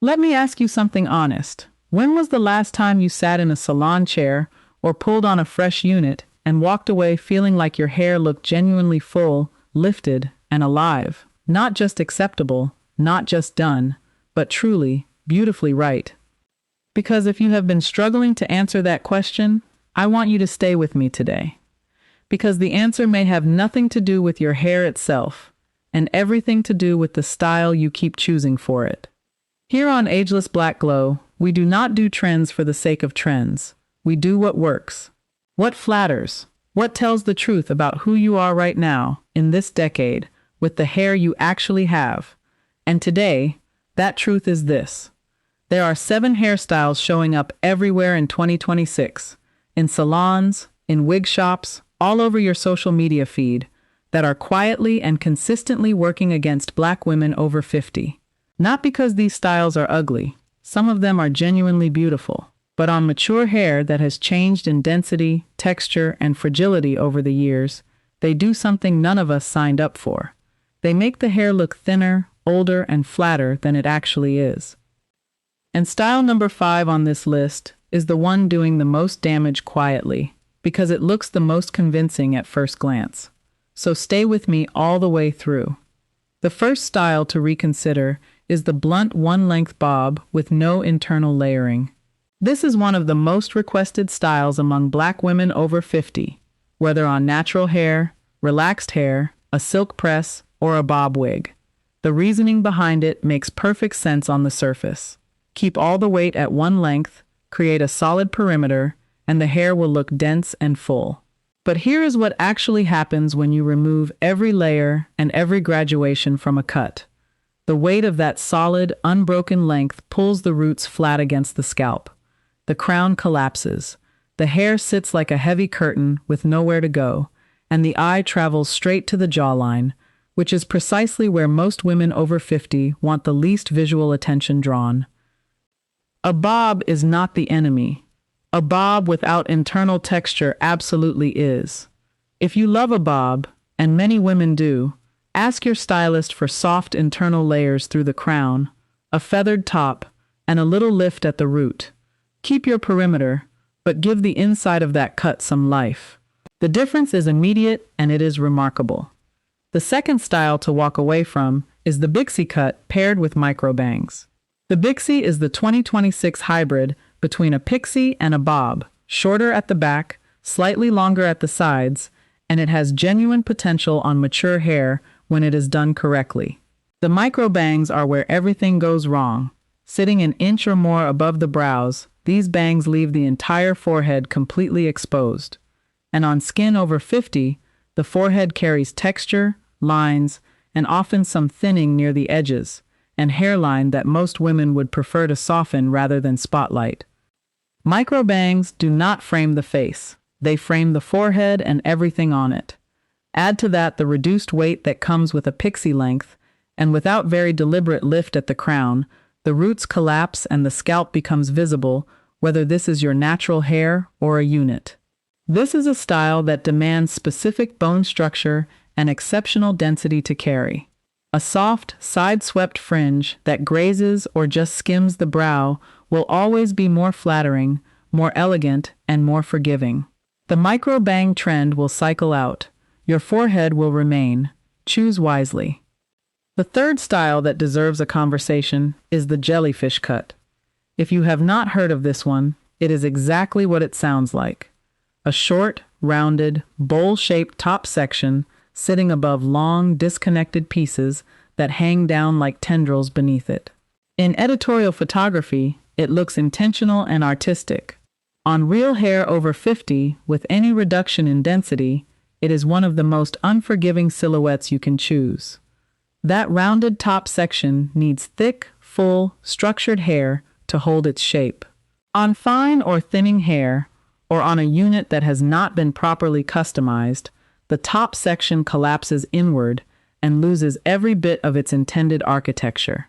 Let me ask you something honest. When was the last time you sat in a salon chair or pulled on a fresh unit and walked away feeling like your hair looked genuinely full, lifted, and alive? Not just acceptable, not just done, but truly, beautifully right. Because if you have been struggling to answer that question, I want you to stay with me today. Because the answer may have nothing to do with your hair itself, and everything to do with the style you keep choosing for it. Here on Ageless Black Glow, we do not do trends for the sake of trends. We do what works. What flatters. What tells the truth about who you are right now, in this decade, with the hair you actually have. And today, that truth is this. There are 7 hairstyles showing up everywhere in 2026, in salons, in wig shops, all over your social media feed, that are quietly and consistently working against Black women over 50. Not because these styles are ugly, some of them are genuinely beautiful, but on mature hair that has changed in density, texture, and fragility over the years, they do something none of us signed up for. They make the hair look thinner, older, and flatter than it actually is. And style number 5 on this list is the one doing the most damage quietly, because it looks the most convincing at first glance. So stay with me all the way through. The first style to reconsider is the blunt one-length bob with no internal layering. This is one of the most requested styles among Black women over 50, whether on natural hair, relaxed hair, a silk press, or a bob wig. The reasoning behind it makes perfect sense on the surface. Keep all the weight at one length, create a solid perimeter, and the hair will look dense and full. But here is what actually happens when you remove every layer and every graduation from a cut. The weight of that solid, unbroken length pulls the roots flat against the scalp. The crown collapses. The hair sits like a heavy curtain with nowhere to go, and the eye travels straight to the jawline, which is precisely where most women over 50 want the least visual attention drawn. A bob is not the enemy. A bob without internal texture absolutely is. If you love a bob, and many women do, ask your stylist for soft internal layers through the crown, a feathered top, and a little lift at the root. Keep your perimeter, but give the inside of that cut some life. The difference is immediate and it is remarkable. The second style to walk away from is the Bixie cut paired with micro bangs. The Bixie is the 2026 hybrid between a pixie and a bob, shorter at the back, slightly longer at the sides, and it has genuine potential on mature hair when it is done correctly. The micro bangs are where everything goes wrong. Sitting an inch or more above the brows, these bangs leave the entire forehead completely exposed. And on skin over 50, the forehead carries texture, lines, and often some thinning near the edges, and hairline that most women would prefer to soften rather than spotlight. Micro bangs do not frame the face. They frame the forehead and everything on it. Add to that the reduced weight that comes with a pixie length, and without very deliberate lift at the crown, the roots collapse and the scalp becomes visible, whether this is your natural hair or a unit. This is a style that demands specific bone structure and exceptional density to carry. A soft, side-swept fringe that grazes or just skims the brow will always be more flattering, more elegant, and more forgiving. The micro bang trend will cycle out. Your forehead will remain. Choose wisely. The third style that deserves a conversation is the jellyfish cut. If you have not heard of this one, it is exactly what it sounds like. A short, rounded, bowl-shaped top section sitting above long, disconnected pieces that hang down like tendrils beneath it. In editorial photography, it looks intentional and artistic. On real hair over 50, with any reduction in density, it is one of the most unforgiving silhouettes you can choose. That rounded top section needs thick, full, structured hair to hold its shape. On fine or thinning hair, or on a unit that has not been properly customized, the top section collapses inward and loses every bit of its intended architecture.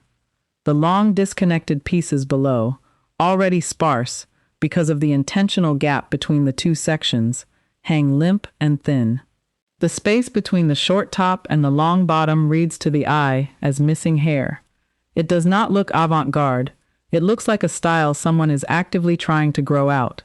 The long disconnected pieces below, already sparse because of the intentional gap between the two sections, hang limp and thin. The space between the short top and the long bottom reads to the eye as missing hair. It does not look avant-garde, It looks like a style someone is actively trying to grow out.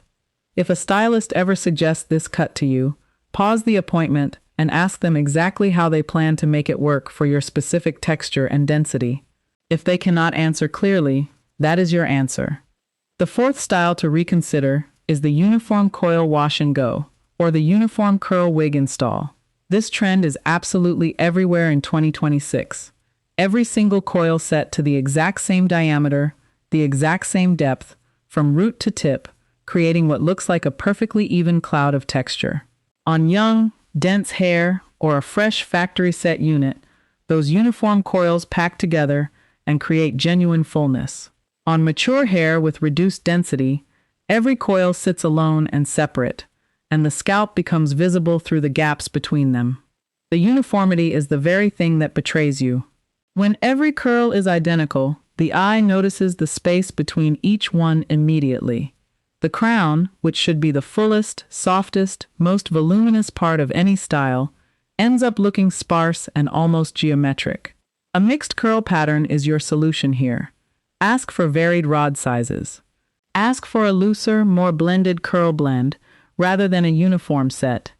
If a stylist ever suggests this cut to you, pause the appointment and ask them exactly how they plan to make it work for your specific texture and density. If they cannot answer clearly, that is your answer. The fourth style to reconsider is the uniform coil wash and go, or the uniform curl wig install. This trend is absolutely everywhere in 2026. Every single coil set to the exact same diameter, the exact same depth, from root to tip, creating what looks like a perfectly even cloud of texture. On young, dense hair or a fresh factory-set unit, those uniform coils pack together and create genuine fullness. On mature hair with reduced density, every coil sits alone and separate, and the scalp becomes visible through the gaps between them. The uniformity is the very thing that betrays you. When every curl is identical, the eye notices the space between each one immediately. The crown, which should be the fullest, softest, most voluminous part of any style, ends up looking sparse and almost geometric. A mixed curl pattern is your solution here. Ask for varied rod sizes. Ask for a looser, more blended curl blend rather than a uniform set.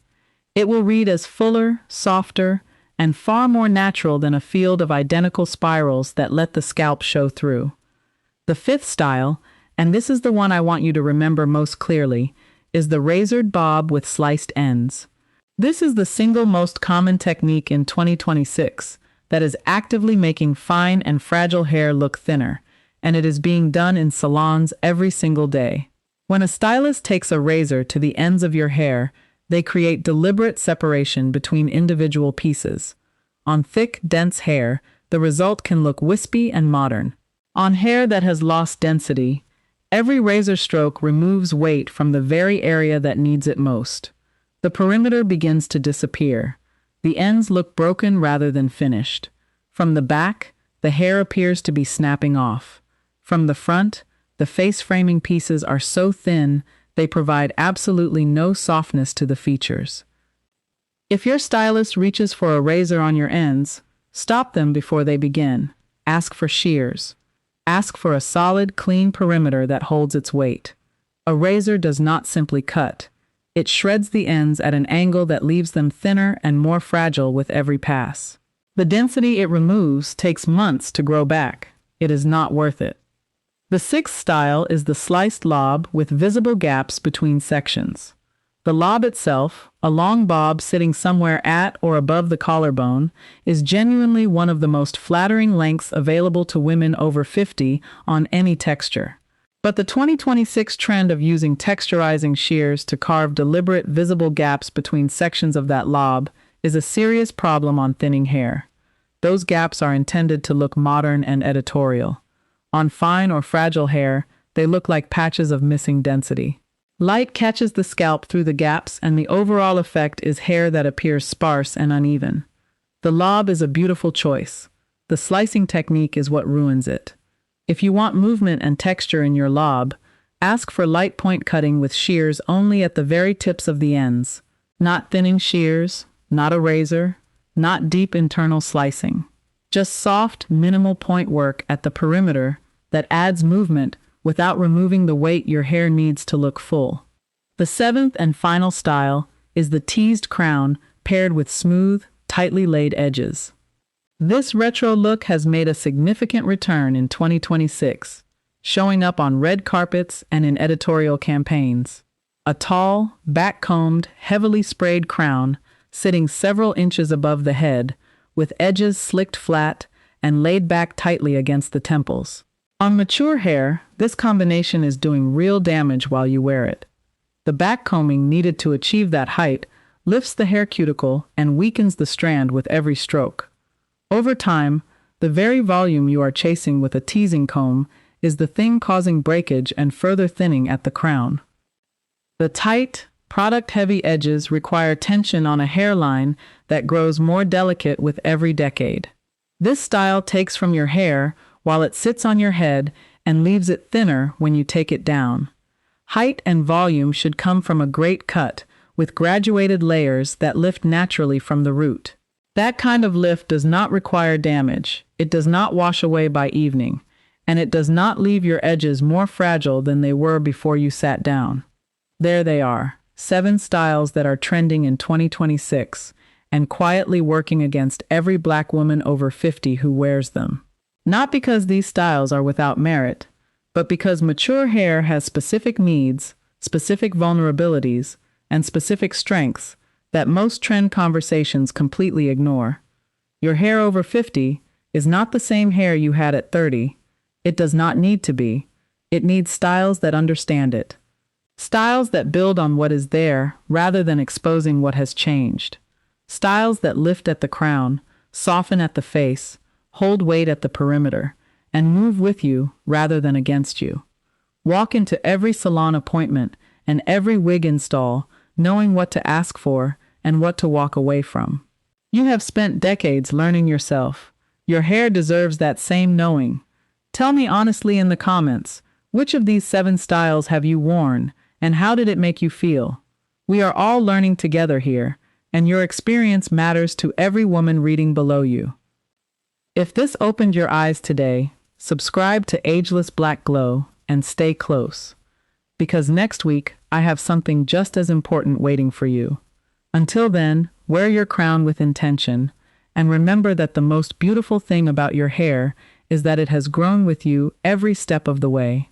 It will read as fuller, softer, and far more natural than a field of identical spirals that let the scalp show through. The fifth style, and this is the one I want you to remember most clearly, is the razored bob with sliced ends. This is the single most common technique in 2026 that is actively making fine and fragile hair look thinner, and it is being done in salons every single day. When a stylist takes a razor to the ends of your hair, they create deliberate separation between individual pieces. On thick, dense hair, the result can look wispy and modern. On hair that has lost density, every razor stroke removes weight from the very area that needs it most. The perimeter begins to disappear. The ends look broken rather than finished. From the back, the hair appears to be snapping off. From the front, the face-framing pieces are so thin, they provide absolutely no softness to the features. If your stylist reaches for a razor on your ends, stop them before they begin. Ask for shears. Ask for a solid, clean perimeter that holds its weight. A razor does not simply cut. It shreds the ends at an angle that leaves them thinner and more fragile with every pass. The density it removes takes months to grow back. It is not worth it. The sixth style is the sliced lob with visible gaps between sections. The lob itself, a long bob sitting somewhere at or above the collarbone, is genuinely one of the most flattering lengths available to women over 50 on any texture. But the 2026 trend of using texturizing shears to carve deliberate visible gaps between sections of that lob is a serious problem on thinning hair. Those gaps are intended to look modern and editorial. On fine or fragile hair, they look like patches of missing density. Light catches the scalp through the gaps, and the overall effect is hair that appears sparse and uneven. The lob is a beautiful choice. The slicing technique is what ruins it. If you want movement and texture in your lob, ask for light point cutting with shears only at the very tips of the ends. Not thinning shears, not a razor, not deep internal slicing. Just soft, minimal point work at the perimeter that adds movement without removing the weight your hair needs to look full. The seventh and final style is the teased crown paired with smooth, tightly laid edges. This retro look has made a significant return in 2026, showing up on red carpets and in editorial campaigns. A tall, back-combed, heavily sprayed crown sitting several inches above the head, with edges slicked flat and laid back tightly against the temples. On mature hair, this combination is doing real damage while you wear it. The back combing needed to achieve that height lifts the hair cuticle and weakens the strand with every stroke. Over time, the very volume you are chasing with a teasing comb is the thing causing breakage and further thinning at the crown. The tight, product-heavy edges require tension on a hairline that grows more delicate with every decade. This style takes from your hair while it sits on your head and leaves it thinner when you take it down. Height and volume should come from a great cut, with graduated layers that lift naturally from the root. That kind of lift does not require damage. It does not wash away by evening, and it does not leave your edges more fragile than they were before you sat down. There they are, 7 styles that are trending in 2026 and quietly working against every Black woman over 50 who wears them. Not because these styles are without merit, but because mature hair has specific needs, specific vulnerabilities, and specific strengths that most trend conversations completely ignore. Your hair over 50 is not the same hair you had at 30. It does not need to be. It needs styles that understand it. Styles that build on what is there rather than exposing what has changed. Styles that lift at the crown, soften at the face, hold weight at the perimeter, and move with you rather than against you. Walk into every salon appointment and every wig install knowing what to ask for and what to walk away from. You have spent decades learning yourself. Your hair deserves that same knowing. Tell me honestly in the comments, which of these 7 styles have you worn, and how did it make you feel? We are all learning together here, and your experience matters to every woman reading below you. If this opened your eyes today, subscribe to Ageless Black Glow and stay close, because next week I have something just as important waiting for you. Until then, wear your crown with intention, and remember that the most beautiful thing about your hair is that it has grown with you every step of the way.